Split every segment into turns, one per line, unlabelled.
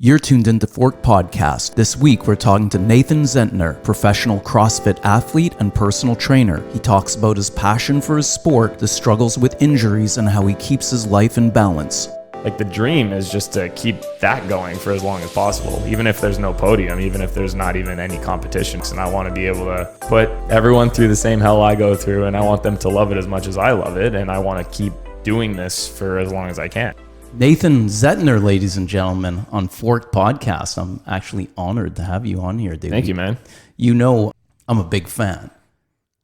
You're tuned into Fork Podcast. This week, we're talking to Nathan Zentner, professional CrossFit athlete and personal trainer. He talks about his passion for his sport, the struggles with injuries, and how he keeps his life in balance.
Like the dream is just to keep that going for as long as possible, even if there's no podium, even if there's not even any competitions. And I want to be able to put everyone through the same hell I go through, and I want them to love it as much as I love it. And I want to keep doing this for as long as I can.
Nathan Zentner, ladies and gentlemen, on Fork Podcast. I'm actually honored to have you on here, dude.
Thank you, man.
You know, I'm a big fan.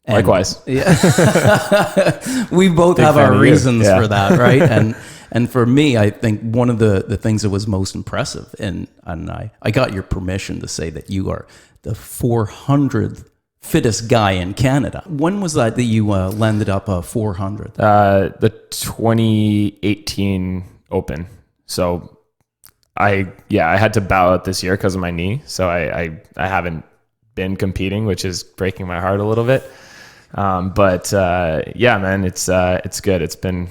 And
likewise.
Yeah. We both have our reasons for that, right? And for me, I think one of the things that was most impressive, and I got your permission to say that you are the 400th fittest guy in Canada. When was that you landed up 400?
The 2018 Open. So I had to bow out this year because of my knee. So I haven't been competing, which is breaking my heart a little bit. But man, it's good. It's been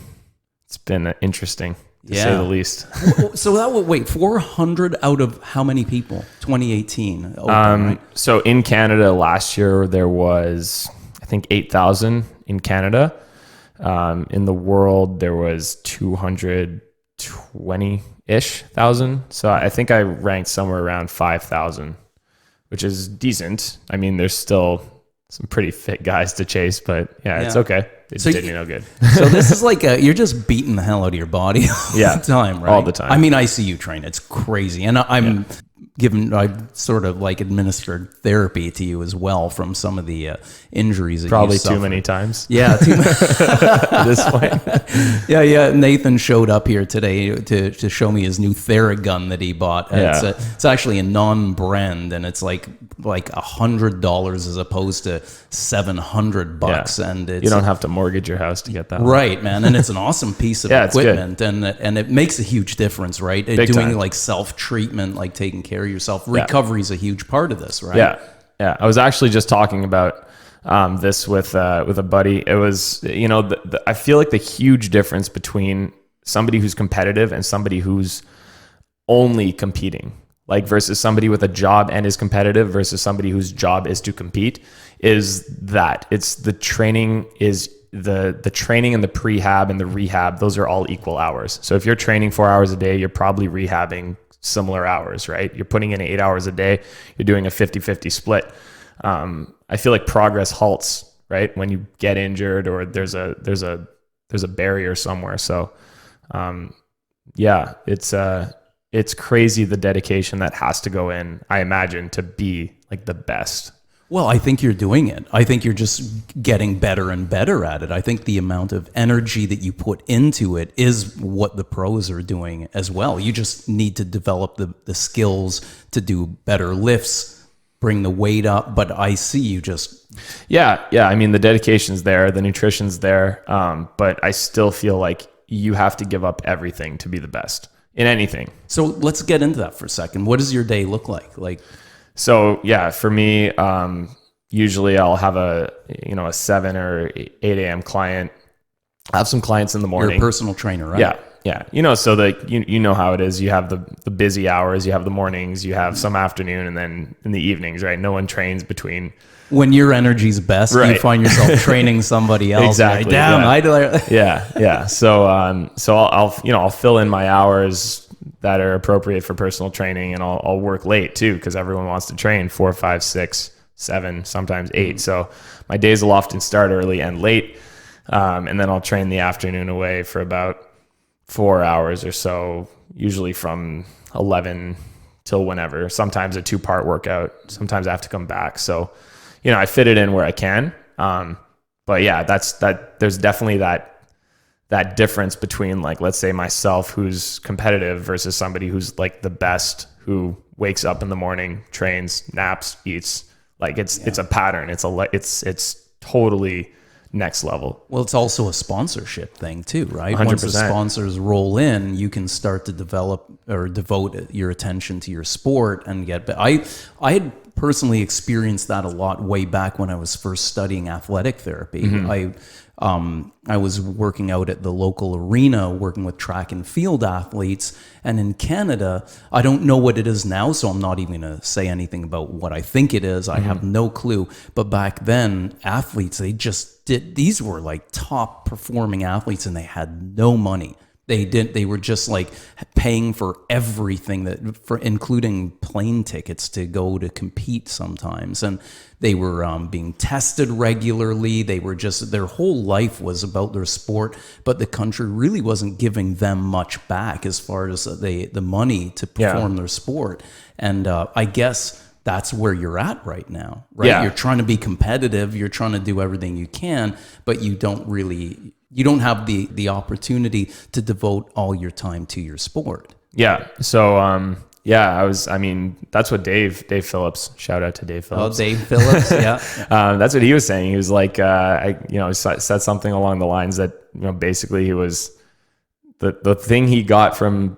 interesting to say the least.
So that would wait 400 out of how many people? 2018 Open, right?
So in Canada last year there was I think 8,000 in Canada. In the world there was 220-ish thousand. So I think I ranked somewhere around 5,000, which is decent. I mean, there's still some pretty fit guys to chase, but it's okay. It did me no good.
So this is like you're just beating the hell out of your body all the time, right?
All the time.
I mean, I see you train. It's crazy. And I've sort of like administered therapy to you as well from some of the injuries that
probably
you suffered.
too many times.
Yeah,
at this point.
Yeah. Nathan showed up here today to show me his new Theragun that he bought. It's actually a non-brand, and it's like $100 as opposed to $700, and
you don't have to mortgage your house to get that.
Right, man, and it's an awesome piece of equipment, and it makes a huge difference, right?
Big
Doing
time.
like self-treatment, like taking care of yourself. Recovery is a huge part of this, right?
Yeah. I was actually just talking about this with a buddy. It was, I feel like the huge difference between somebody who's competitive and somebody who's only competing, like versus somebody with a job and is competitive versus somebody whose job is to compete, is that it's the training is the training and the prehab and the rehab. Those are all equal hours. So if you're training 4 hours a day, you're probably rehabbing similar hours, right? You're putting in 8 hours a day. You're doing a 50-50 split. I feel like progress halts, right? When you get injured or there's a barrier somewhere. So, it's crazy the dedication that has to go in, I imagine, to be like the best.
Well, I think you're doing it. I think you're just getting better and better at it. I think the amount of energy that you put into it is what the pros are doing as well. You just need to develop the skills to do better lifts, bring the weight up. But I see you just...
Yeah. I mean, the dedication's there, the nutrition's there. But I still feel like you have to give up everything to be the best in anything.
So let's get into that for a second. What does your day look like?
So for me, usually I'll have a 7 or 8 a.m. client. I have some clients in the morning.
You're a personal trainer, right?
Yeah. So you know how it is. You have the busy hours, you have the mornings, you have some afternoon, and then in the evenings, right? No one trains between.
When your energy's best, you find yourself training somebody else.
Exactly.
Like, damn,
Yeah. So I'll fill in my hours that are appropriate for personal training, and I'll work late too, because everyone wants to train 4, 5, 6, 7, sometimes 8. So my days will often start early and late, and then I'll train the afternoon away for about 4 hours or so, usually from 11 till whenever. Sometimes a 2-part workout. Sometimes I have to come back. So, I fit it in where I can. But yeah, there's definitely that difference between, like, let's say myself who's competitive versus somebody who's like the best, who wakes up in the morning, trains, naps, eats. Like it's a pattern. It's totally next level.
Well, it's also a sponsorship thing too, right?
100%.
Once the sponsors roll in, you can start to develop or devote your attention to your sport and get. But I had personally experienced that a lot way back when I was first studying athletic therapy. I was working out at the local arena, working with track and field athletes. And in Canada, I don't know what it is now, so I'm not even going to say anything about what I think it is. I have no clue. But back then, athletes, these were like top performing athletes, and they had no money. They were just like paying for everything, including plane tickets to go to compete sometimes. And they were being tested regularly. Their whole life was about their sport, but the country really wasn't giving them much back as far as the money to perform their sport. And I guess that's where you're at right now, right? Yeah. You're trying to be competitive. You're trying to do everything you can, but you don't have the opportunity to devote all your time to your sport.
Yeah. So, that's what Dave Phillips, shout out to Dave Phillips.
Oh, Dave Phillips. Yeah.
That's what he was saying. He was like, said something along the lines that, basically he was the thing he got from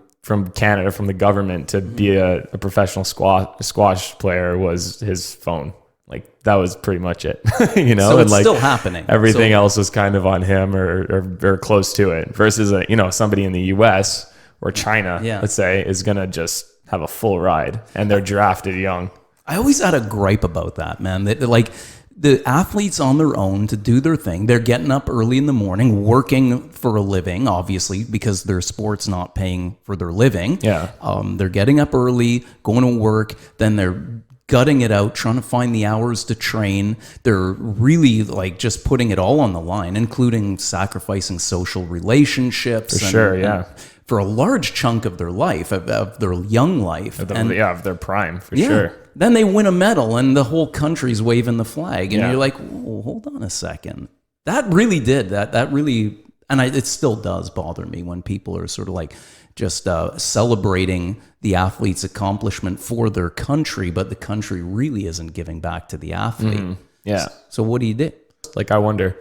Canada, from the government to be a professional squash player was his phone. Like that was pretty much it, So
it's still happening.
Everything else was kind of on him or close to it versus, somebody in the US or China, let's say, is going to just have a full ride and they're drafted young.
I always had a gripe about that, man. Like the athletes on their own to do their thing. They're getting up early in the morning, working for a living, obviously, because their sport's not paying for their living.
Yeah.
They're getting up early, going to work, then they're gutting it out, trying to find the hours to train. They're really like just putting it all on the line, including sacrificing social relationships.
And
for a large chunk of their life, of their young life.
Of their prime, for sure.
Then they win a medal and the whole country's waving the flag. And you're like, whoa, hold on a second. That really did. That really, and it still does bother me when people are sort of like just celebrating the athlete's accomplishment for their country, but the country really isn't giving back to the athlete.
Mm-hmm. Yeah.
So what do you do?
Like, I wonder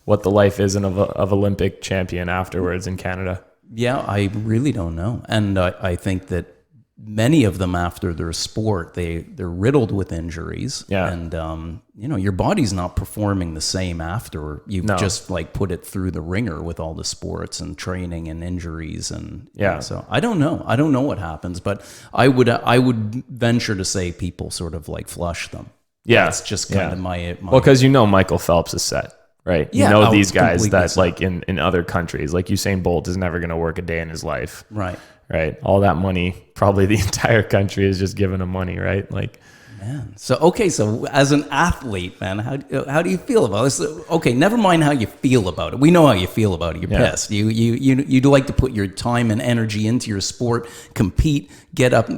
what the life is of Olympic champion afterwards in Canada.
Yeah, I really don't know. And I think that many of them after their sport, they're riddled with injuries.
Yeah.
And, your body's not performing the same after you've just like put it through the ringer with all the sports and training and injuries. And so I don't know. I don't know what happens, but I would venture to say people sort of like flush them.
Yeah.
That's just kind of my
well, because Michael Phelps is set. Right.
Yeah,
these guys that
so.
like in other countries, like Usain Bolt is never going to work a day in his life.
Right.
Right. All that money, probably the entire country is just giving him money. Right. Like,
man. So as an athlete, man, how do you feel about this? Okay. Never mind how you feel about it. We know how you feel about it. You're pissed. You'd like to put your time and energy into your sport, compete, get up,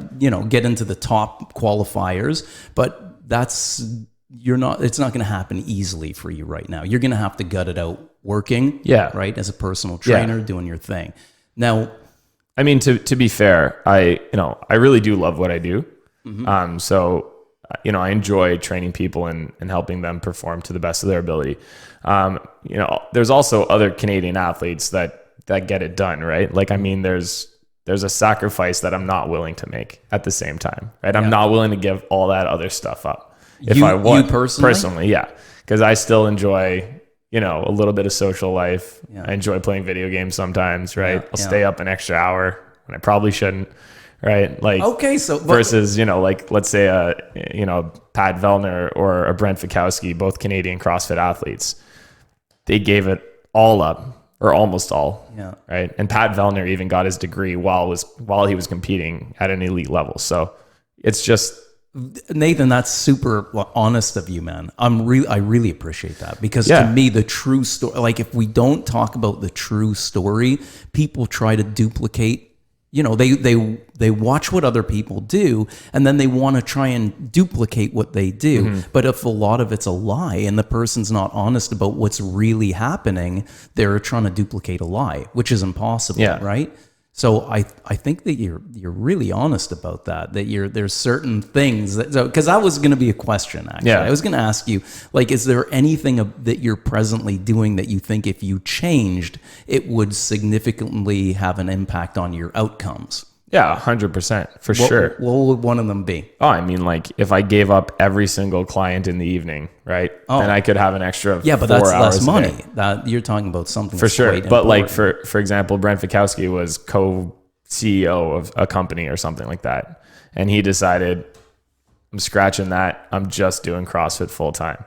get into the top qualifiers, but it's not going to happen easily for you right now. You're going to have to gut it out working, right, as a personal trainer, doing your thing. Now,
I mean, to be fair, I really do love what I do. Mm-hmm. So, I enjoy training people and helping them perform to the best of their ability. There's also other Canadian athletes that get it done, right? Like, I mean, there's a sacrifice that I'm not willing to make at the same time, right? I'm not willing to give all that other stuff up. If I want,
you personally,
because I still enjoy, a little bit of social life. Yeah. I enjoy playing video games sometimes, right? I'll stay up an extra hour when I probably shouldn't, right? Like, versus, like let's say Pat Vellner or a Brent Fikowski, both Canadian CrossFit athletes, they gave it all up or almost all, right? And Pat Vellner even got his degree while he was competing at an elite level. So it's just.
Nathan, that's super honest of you, man. I really appreciate that because to me, the true story, like if we don't talk about the true story, people try to duplicate, they watch what other people do and then they want to try and duplicate what they do. Mm-hmm. But if a lot of it's a lie and the person's not honest about what's really happening, they're trying to duplicate a lie, which is impossible, right? So I think that you're really honest about that there's certain things because that was going to be a question actually. I was going to ask you, like, is there anything that you're presently doing that you think if you changed it would significantly have an impact on your outcomes?
Yeah, 100% for sure.
What would one of them be?
Oh, I mean, like if I gave up every single client in the evening, right? Then I could have an extra 4 hours.
But that's less money. That you're talking about something
for sure. But
important.
like for example, Brent Fikowski was co-CEO of a company or something like that, and he decided, I'm scratching that. I'm just doing CrossFit full time.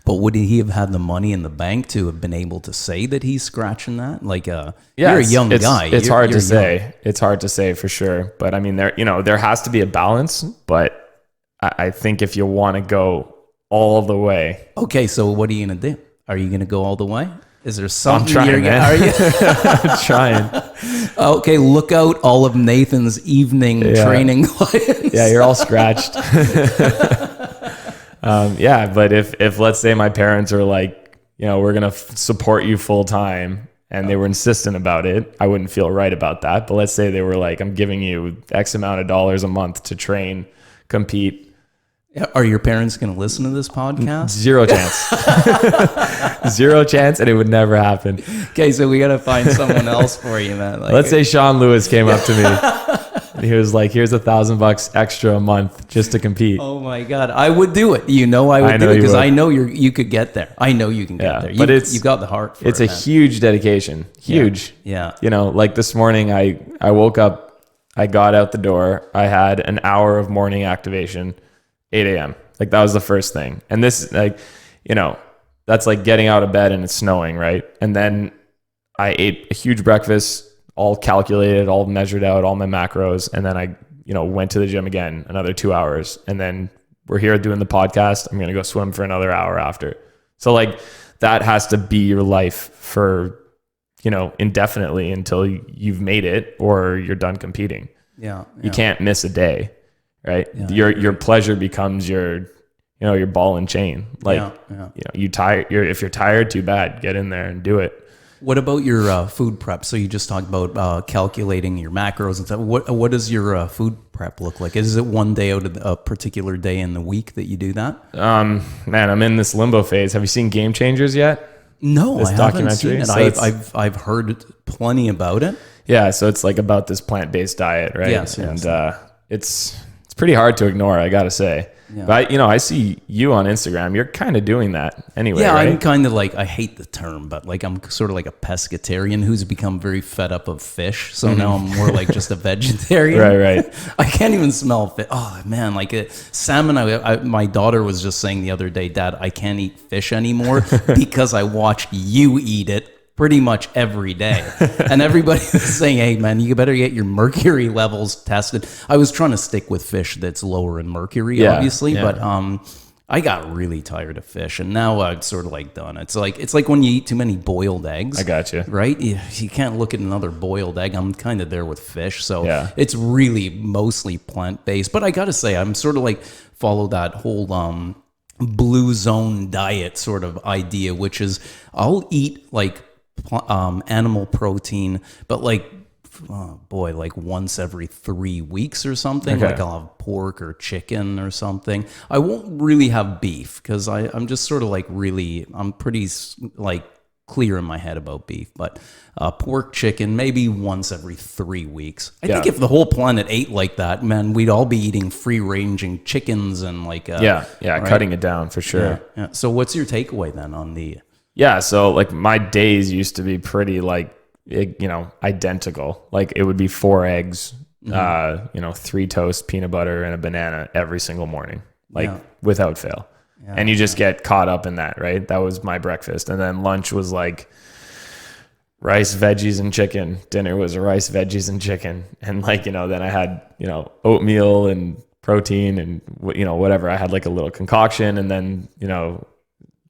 But would he have had the money in the bank to have been able to say that he's scratching that? Like, you're a young guy.
It's hard to say. It's hard to say for sure. But I mean, there has to be a balance. But I think if you want to go all the way.
Okay, so what are you going to do? Are you going to go all the way? Is there something
I'm trying, man.
Are you?
I'm trying.
Okay, look out all of Nathan's evening training clients.
Yeah, you're all scratched. But if let's say my parents are like, we're going to support you full time, and they were insistent about it, I wouldn't feel right about that. But let's say they were like, I'm giving you X amount of dollars a month to train, compete.
Are your parents going to listen to this podcast?
Zero chance. Zero chance, and it would never happen.
Okay, so we got to find someone else for you, man. Like,
let's say Sean Lewis came up to me. He was like, here's $1,000 extra a month just to compete.
Oh my God. I would do it. I would do it because I know you could get there. I know you can get there. But you've got the heart for it.
It's a huge dedication. Huge.
Yeah.
Like this morning, I woke up, I got out the door. I had an hour of morning activation, 8 a.m. Like that was the first thing. And this, that's like getting out of bed and it's snowing, right? And then I ate a huge breakfast, all calculated, all measured out, all my macros. And then I, went to the gym again, another 2 hours. And then we're here doing the podcast. I'm going to go swim for another hour after. So like that has to be your life for, indefinitely until you've made it or you're done competing.
Yeah.
You can't miss a day, right? Yeah, your pleasure becomes your ball and chain. Like, if you're tired, too bad, get in there and do it.
What about your food prep? So you just talked about calculating your macros and stuff. What does your food prep look like? Is it one day out of a particular day in the week that you do that?
Man, I'm in this limbo phase. Have you seen Game Changers yet?
No, I haven't seen it. So I've heard plenty about it.
Yeah, so it's like about this plant-based diet, right?
Yes.
And it's pretty hard to ignore, I gotta say. Yeah. But I see you on Instagram. You're kind of doing that anyway. Yeah, right?
I'm kind of like, I hate the term, but like I'm sort of like a pescatarian who's become very fed up of fish. So now I'm more like just a vegetarian.
Right.
I can't even smell fish. Oh man, like salmon. My daughter was just saying the other day, Dad, I can't eat fish anymore because I watched you eat it pretty much every day. And everybody was saying, hey man, you better get your mercury levels tested. I was trying to stick with fish that's lower in mercury, obviously, but I got really tired of fish, and now I'm sort of like done. It's like when you eat too many boiled eggs.
I got you.
Right? You can't look at another boiled egg. I'm kind of there with fish. So it's really mostly plant-based. But I got to say, I'm sort of like follow that whole blue zone diet sort of idea, which is I'll eat like animal protein, but like once every 3 weeks or something. Okay. Like I'll have pork or chicken or something. I won't really have beef because I'm just sort of like I'm pretty like clear in my head about beef, but pork, chicken, maybe once every 3 weeks. I think if the whole planet ate like that, man, we'd all be eating free ranging chickens and like right?
Cutting it down for sure.
Yeah. So what's your takeaway then on the?
Yeah, so like my days used to be pretty like, identical. Like it would be 4 eggs, 3 toasts, peanut butter, and a banana every single morning, without fail. Yeah, and you just get caught up in that, right? That was my breakfast. And then lunch was like rice, veggies, and chicken. Dinner was rice, veggies, and chicken. And like, then I had, oatmeal and protein and, whatever. I had like a little concoction and then,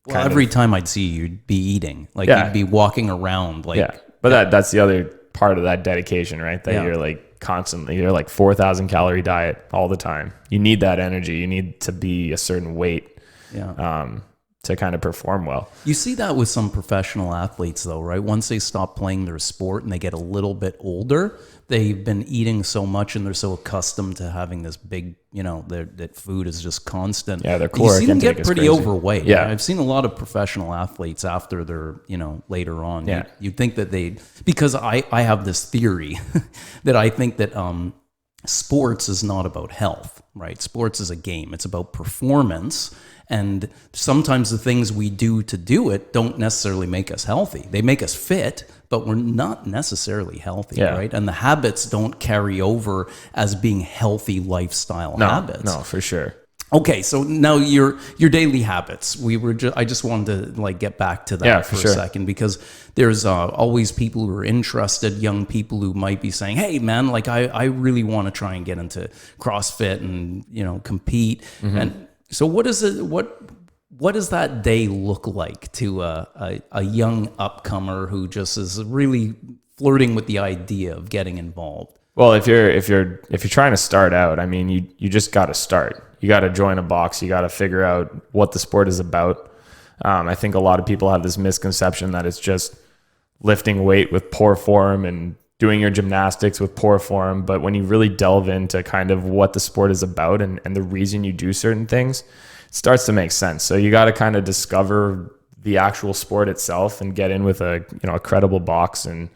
well, every time I'd see you, you'd be eating. Like you'd be walking around. Like
But that's the other part of that dedication, right? That you're like constantly, you're like 4,000 calorie diet all the time. You need that energy. You need to be a certain weight to kind of perform well.
You see that with some professional athletes though, right? Once they stop playing their sport and they get a little bit older, they've been eating so much and they're so accustomed to having this big, that food is just constant.
Yeah, their caloric
intake is crazy. You see them get pretty overweight.
Yeah.
I've seen a lot of professional athletes after they're, later on.
Yeah.
You'd think that because I have this theory that I think that sports is not about health, right? Sports is a game. It's about performance. And sometimes the things we do to do it don't necessarily make us healthy. They make us fit, but we're not necessarily healthy, right? And the habits don't carry over as being healthy lifestyle habits.
No, for sure.
Okay, so now your daily habits. I just wanted to like get back to that for a second, because there's always people who are interested, young people who might be saying, "Hey, man, like I really want to try and get into CrossFit and compete." And so, what does that day look like to a young upcomer who just is really flirting with the idea of getting involved?
Well, if you're trying to start out, I mean, you just got to start. You got to join a box. You got to figure out what the sport is about. I think a lot of people have this misconception that it's just lifting weight with poor form and doing your gymnastics with poor form. But when you really delve into kind of what the sport is about and the reason you do certain things, it starts to make sense. So you got to kind of discover the actual sport itself and get in with a credible box and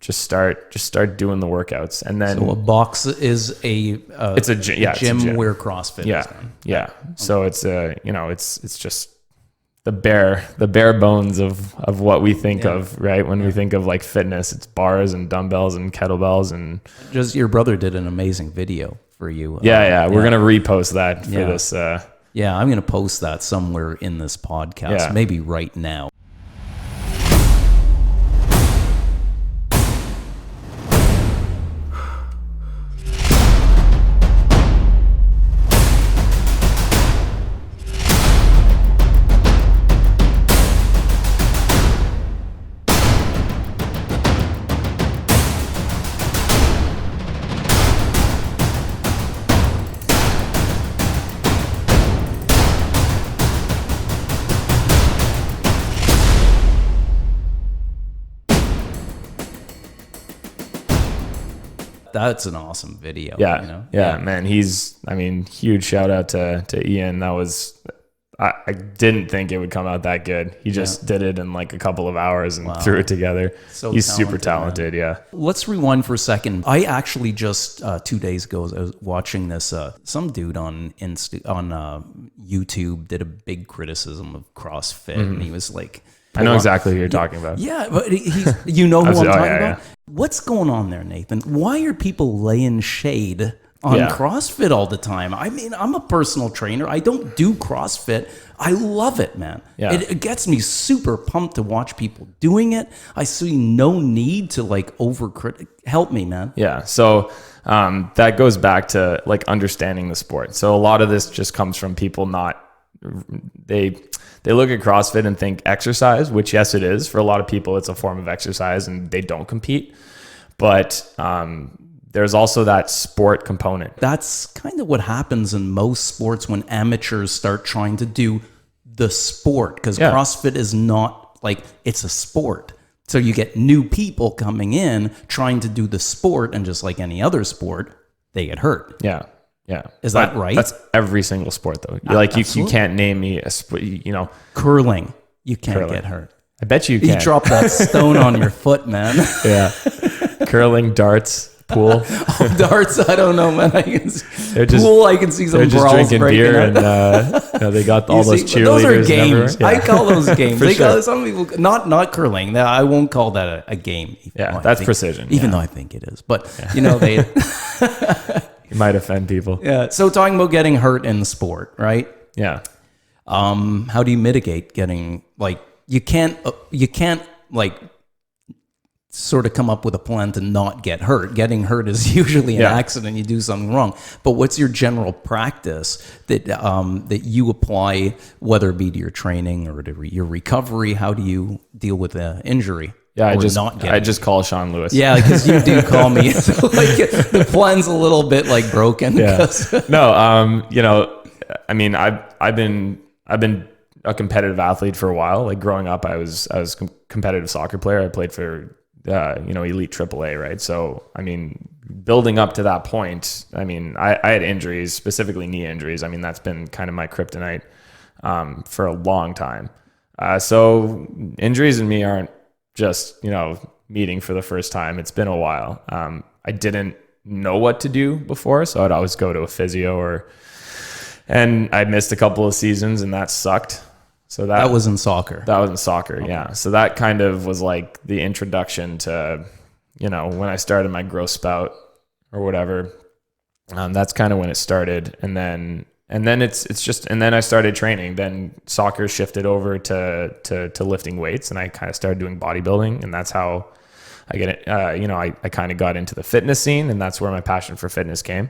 just start doing the workouts. And then
so a box is it's a gym where CrossFit is done.
Yeah. So it's it's just the bare bones of what we think of, right? When we think of like fitness, it's bars and dumbbells and kettlebells. And
just your brother did an amazing video for you.
We're gonna repost that for this.
I'm gonna post that somewhere in this podcast, maybe right now. That's an awesome video.
Man. Huge shout out to Ian. That was, I didn't think it would come out that good. He just did it in like a couple of hours and threw it together. He's super talented. Man.
Let's rewind for a second. I actually just 2 days ago, I was watching this, some dude on YouTube did a big criticism of CrossFit, and he was like,
I know exactly who you're talking about.
Yeah, but you know who I'm talking about? Yeah. What's going on there, Nathan? Why are people laying shade on CrossFit all the time? I mean, I'm a personal trainer. I don't do CrossFit. I love it, man. Yeah. It gets me super pumped to watch people doing it. I see no need to like help me, man.
Yeah. So that goes back to like understanding the sport. So a lot of this just comes from people they look at CrossFit and think exercise, which yes, it is. For a lot of people, it's a form of exercise and they don't compete. But there's also that sport component.
That's kind of what happens in most sports when amateurs start trying to do the sport, because CrossFit is not like, it's a sport. So you get new people coming in trying to do the sport, and just like any other sport, they get hurt.
Yeah.
Is that right?
That's every single sport though. You can't name me a sport,
curling. You can't get hurt.
I bet you can.
You drop that stone on your foot, man.
Yeah. Curling, darts, pool.
Darts, I don't know, man. I can see some brawls. They're just drinking beer
and they got all those cheerleaders.
Those are games. I call those games. Some people not curling. I won't call that a game.
Yeah, that's precision.
Even though I think it is, but they.
It might offend people.
Yeah. So talking about getting hurt in the sport, right?
Yeah.
How do you mitigate getting you can't sort of come up with a plan to not get hurt. Getting hurt is usually an accident. You do something wrong. But what's your general practice that you apply, whether it be to your training or to your recovery? How do you deal with the injury?
Yeah, I just call Sean Lewis.
Yeah, because you do call me. So the plan's a little bit broken.
Yeah. No, I've been a competitive athlete for a while. Like growing up, I was a competitive soccer player. I played for elite AAA, right? So building up to that point, I had injuries, specifically knee injuries. That's been kind of my kryptonite for a long time. So injuries in me aren't just meeting for the first time. It's been a while. I didn't know what to do before. So I'd always go to a physio and I missed a couple of seasons and that sucked. So
that was in soccer.
That was in soccer. Okay. Yeah. So that kind of was like the introduction to, when I started my growth spout or whatever, that's kind of when it started. And then I started training. Then soccer shifted over to lifting weights, and I kind of started doing bodybuilding, and that's how I get it. I kind of got into the fitness scene, and that's where my passion for fitness came.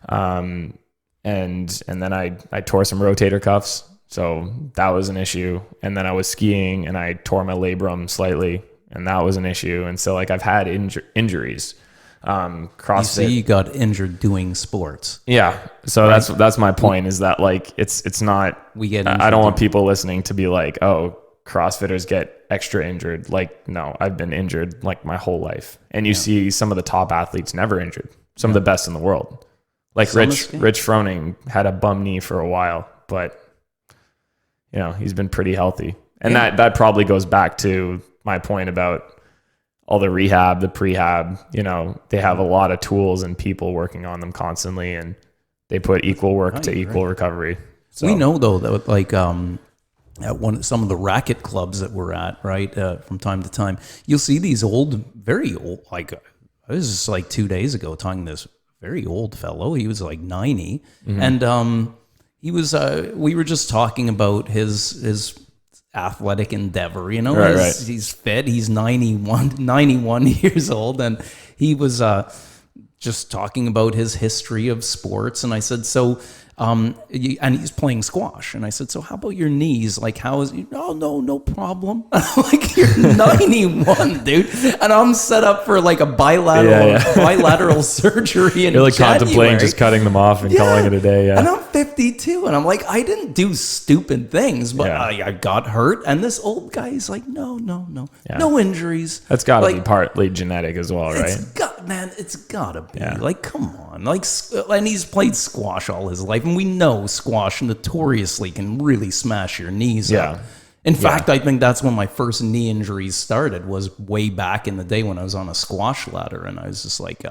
And then I tore some rotator cuffs, so that was an issue. And then I was skiing, and I tore my labrum slightly, and that was an issue. And so like I've had injuries. CrossFit.
You got injured doing sports.
Yeah. So right. That's my point, is that like, it's not, I don't want people listening to be like, oh, CrossFitters get extra injured. Like, no, I've been injured like my whole life. And you see some of the top athletes never injured, some of the best in the world. Like Rich Froning had a bum knee for a while, but he's been pretty healthy. And that probably goes back to my point about all the rehab, the prehab, they have a lot of tools and people working on them constantly, and they put equal work to equal recovery. So
we know though that like at some of the racket clubs that we're at, right, from time to time, you'll see these very old, like I was just like 2 days ago talking to this very old fellow. He was like 90, and he was. We were just talking about his athletic endeavor, he's fit, he's 91 years old, and he was just talking about his history of sports. And I said, so and he's playing squash, and I said, so how about your knees, like how is he? Oh, no problem. Like, you're 91, dude, and I'm set up for like a bilateral surgery, and
you're like contemplating just cutting them off and calling it a day.
And I'm 52, and I'm like, I didn't do stupid things, but I got hurt. And this old guy is like, no injuries.
That's got to be partly genetic as well, right?
It's gotta be. Like, come on. Like, and he's played squash all his life, and we know squash notoriously can really smash your knees up. In fact, I think that's when my first knee injuries started, was way back in the day when I was on a squash ladder, and I was just like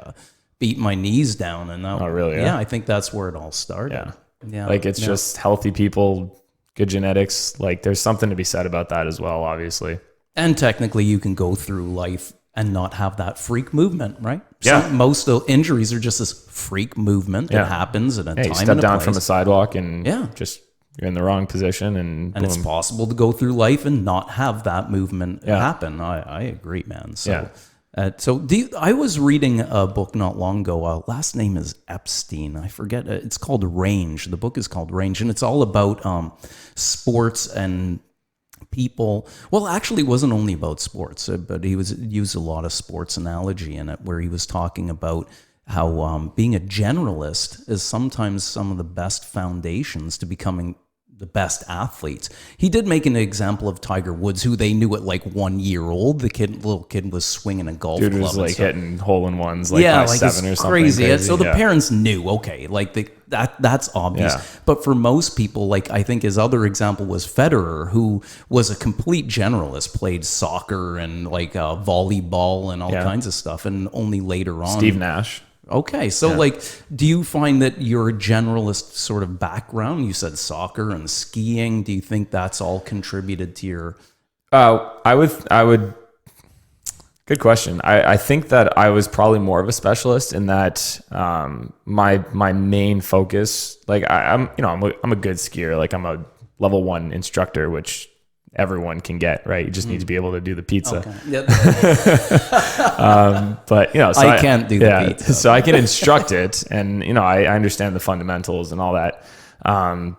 beating my knees down. And that,
really?
Yeah, I think that's where it all started. Yeah.
Like, it's just healthy people, good genetics. Like, there's something to be said about that as well, obviously.
And technically, you can go through life and not have that freak movement, right?
Yeah.
Most of injuries are just this freak movement that happens at a time.
You step down from a sidewalk and just you're in the wrong position, and
it's possible to go through life and not have that movement happen. I agree, man. So, I was reading a book not long ago. Last name is Epstein. I forget. It's called Range. The book is called Range, and it's all about sports and people. Well, actually, it wasn't only about sports, but he used a lot of sports analogy in it, where he was talking about how being a generalist is sometimes some of the best foundations to becoming the best athletes. He did make an example of Tiger Woods, who they knew at like 1 year old. The little kid was swinging a golf club.
Dude was like hitting hole-in-ones by 7 or something. Crazy.
So the parents knew, okay, like that's obvious. Yeah. But for most people, like I think his other example was Federer, who was a complete generalist, played soccer and like volleyball and all kinds of stuff, and only later on.
Steve Nash.
Okay, so like, do you find that your generalist sort of background, you said soccer and skiing, do you think that's all contributed to your?
I would. Good question. I think that I was probably more of a specialist in that my main focus, like I'm a good skier. Like, I'm a level 1 instructor, which everyone can get, right? You just need to be able to do the pizza.
Okay. Yep.
But so
I can't do the pizza.
So I can instruct it, and I understand the fundamentals and all that.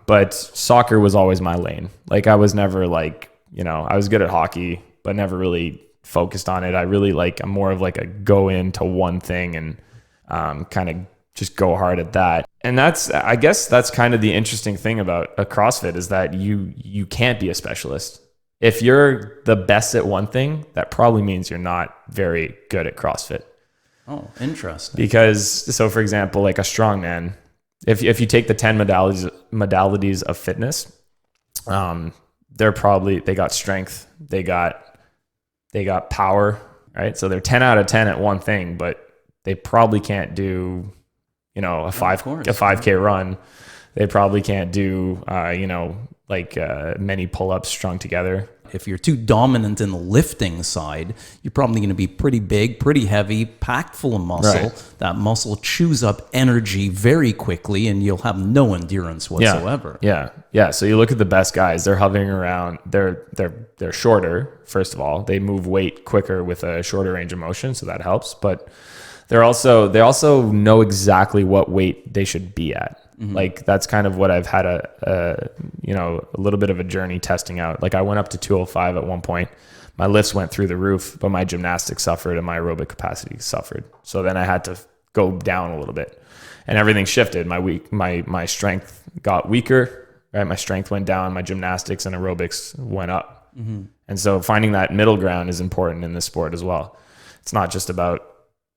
But soccer was always my lane. Like, I was never like, I was good at hockey, but never really focused on it. I really I'm more of like a go into one thing and kind of just go hard at that. And I guess that's kind of the interesting thing about a CrossFit, is that you can't be a specialist. If you're the best at one thing, that probably means you're not very good at CrossFit.
Oh, interesting.
Because, so for example, like a strongman, if you take the 10 modalities of fitness, they got strength, they got power, right? So they're 10 out of 10 at one thing, but they probably can't do, you know, a 5K run. They probably can't do, you know, like many pull-ups strung together.
If you're too dominant in the lifting side, you're probably going to be pretty big, pretty heavy, packed full of muscle. Right. That muscle chews up energy very quickly, and you'll have no endurance whatsoever.
Yeah. So you look at the best guys; they're hovering around. They're shorter. First of all, they move weight quicker with a shorter range of motion, so that helps. But they also know exactly what weight they should be at. Mm-hmm. Like that's kind of what I've had a little bit of a journey testing out. Like I went up to 205 at one point. My lifts went through the roof, but my gymnastics suffered and my aerobic capacity suffered. So then I had to go down a little bit, and everything shifted. My strength got weaker, right? My strength went down, my gymnastics and aerobics went up. Mm-hmm. And so finding that middle ground is important in this sport as well. It's not just about,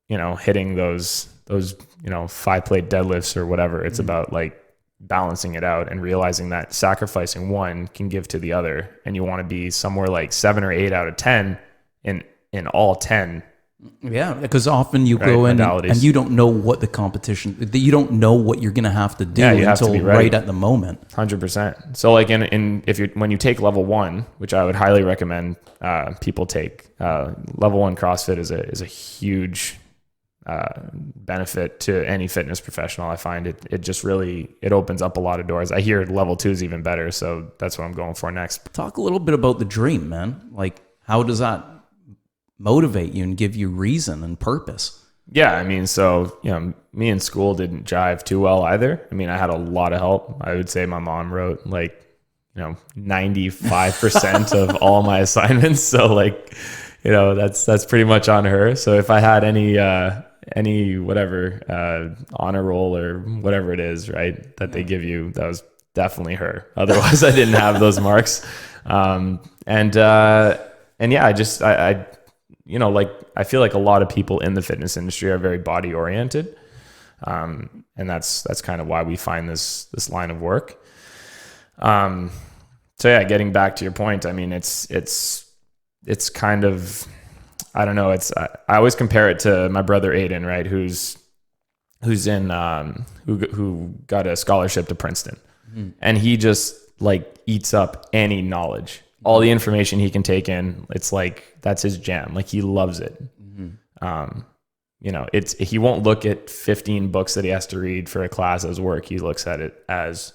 you know, hitting those, you know, 5-plate deadlifts or whatever. It's about like balancing it out and realizing that sacrificing one can give to the other. And you want to be somewhere like 7 or 8 out of 10 in all 10.
Yeah, because often you go in and you don't know what the competition, you don't know what you're going to have to do until right at the moment.
100%. So like when you take level 1, which I would highly recommend people take, level 1 CrossFit is a huge benefit to any fitness professional. I find it just really, it opens up a lot of doors. I hear level 2 is even better. So that's what I'm going for next.
Talk a little bit about the dream, man. Like how does that motivate you and give you reason and purpose?
Yeah. I mean, so, you know, me in school didn't jive too well either. I mean, I had a lot of help. I would say my mom wrote like, you know, 95% of all my assignments. So like, you know, that's pretty much on her. So if I had any whatever honor roll or whatever it is, right, that they give you, that was definitely her. Otherwise I didn't have those marks. And yeah, I you know, like I feel like a lot of people in the fitness industry are very body oriented. And that's kind of why we find this line of work. So yeah, getting back to your point, I mean, it's kind of, I don't know. I always compare it to my brother Aiden, right? Who's who got a scholarship to Princeton, and he just like eats up any knowledge, all the information he can take in. It's like, that's his jam. Like he loves it. You know, he won't look at 15 books that he has to read for a class as work. He looks at it as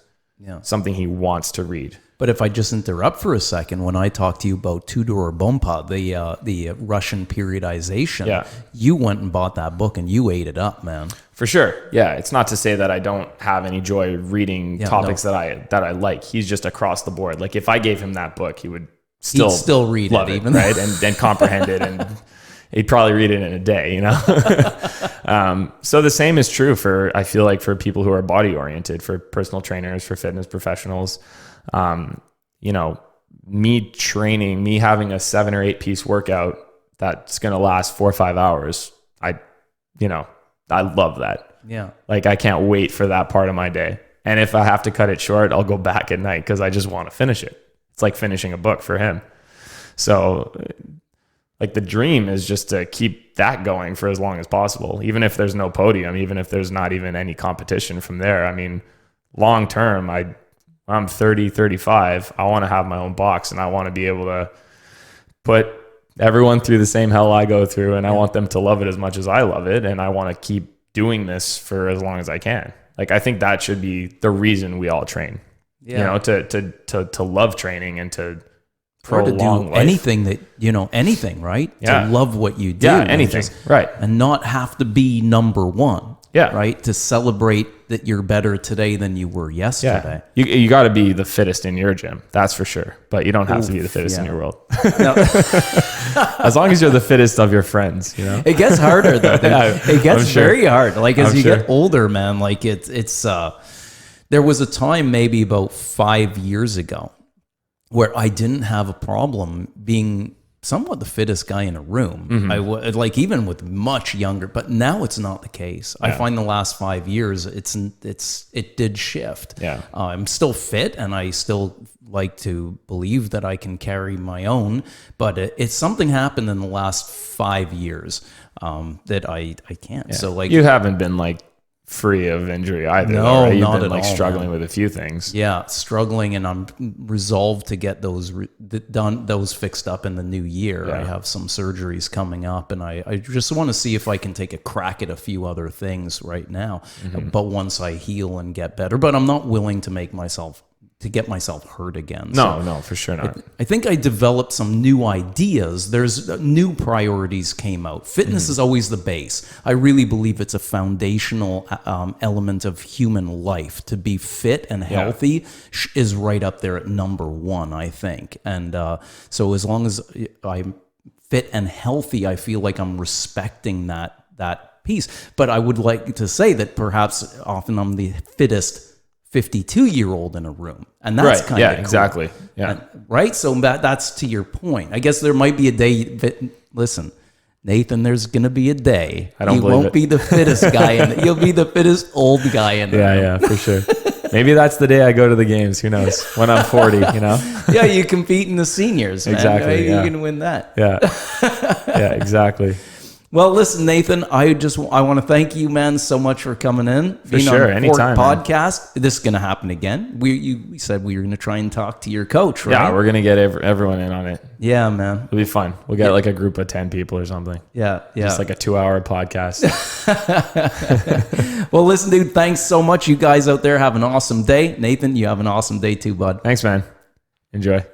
something he wants to read.
But if I just interrupt for a second, when I talked to you about Tudor Bompa, the Russian periodization, you went and bought that book and you ate it up, man.
For sure. Yeah. It's not to say that I don't have any joy reading topics that I like. He's just across the board. Like if I gave him that book, he would still read it, even right? And comprehend it, and he'd probably read it in a day, you know? So the same is true I feel like for people who are body oriented, for personal trainers, for fitness professionals. You know, me having a 7 or 8 piece workout that's going to last 4 or 5 hours. I love that. Yeah. Like I can't wait for that part of my day. And if I have to cut it short, I'll go back at night because I just want to finish it. It's like finishing a book for him. So like the dream is just to keep that going for as long as possible, even if there's no podium, even if there's not even any competition from there. I mean, long term, I'm 30, 35. I want to have my own box, and I want to be able to put everyone through the same hell I go through, and I want them to love it as much as I love it. And I want to keep doing this for as long as I can. Like, I think that should be the reason we all train, you know, to love training and to prolong life.
Anything, right? Yeah. To love what you do.
Yeah, anything, right.
And not have to be number one.
Yeah.
Right. To celebrate that you're better today than you were yesterday.
Yeah. You got to be the fittest in your gym. That's for sure. But you don't have to be the fittest in your world. No. As long as you're the fittest of your friends, you know,
it gets harder though. It gets very hard. Like as you get older, man, like it's there was a time maybe about 5 years ago where I didn't have a problem being somewhat the fittest guy in a room. I was like, even with much younger, but now it's not the case. I find the last 5 years, it did shift.
Yeah.
I'm still fit, and I still like to believe that I can carry my own, but it's something happened in the last 5 years that I can't.
Yeah.
So like,
you haven't been like free of injury either.
No,
though, right? You've
not
been
at
like
all,
struggling
man.
with a few things.
Yeah, struggling, and I'm resolved to get those those fixed up in the new year.
Yeah.
I have some surgeries coming up, and I just want to see if I can take a crack at a few other things right now. But once I heal and get better, but I'm not willing to get myself hurt again.
No, for sure not.
I think I developed some new ideas. There's new priorities came out. Fitness is always the base. I really believe it's a foundational element of human life. To be fit and healthy is right up there at number one, I think. And so as long as I'm fit and healthy, I feel like I'm respecting that piece. But I would like to say that perhaps often I'm the fittest 52-year-old in a room, and that's kind of cool.
Exactly. Yeah,
and, right. So that's to your point. I guess there might be a day. Listen, Nathan, there's gonna be a day. You won't be the fittest guy, you'll be the fittest old guy in the room.
Yeah, for sure. Maybe that's the day I go to the games. Who knows? When I'm 40, you know.
Yeah, you compete in the seniors. Man.
Exactly.
Maybe
you
can win that.
Yeah. Yeah. Exactly.
Well, listen, Nathan, I want to thank you, man, so much for coming in.
For sure, anytime.
Podcast. This is going to happen again. We said we were going to try and talk to your coach, right?
Yeah, we're going to get everyone in on it.
Yeah, man.
It'll be fun. We'll get like a group of 10 people or something.
Yeah.
Just like a 2-hour podcast.
Well, listen, dude, thanks so much. You guys out there have an awesome day. Nathan, you have an awesome day too, bud.
Thanks, man. Enjoy.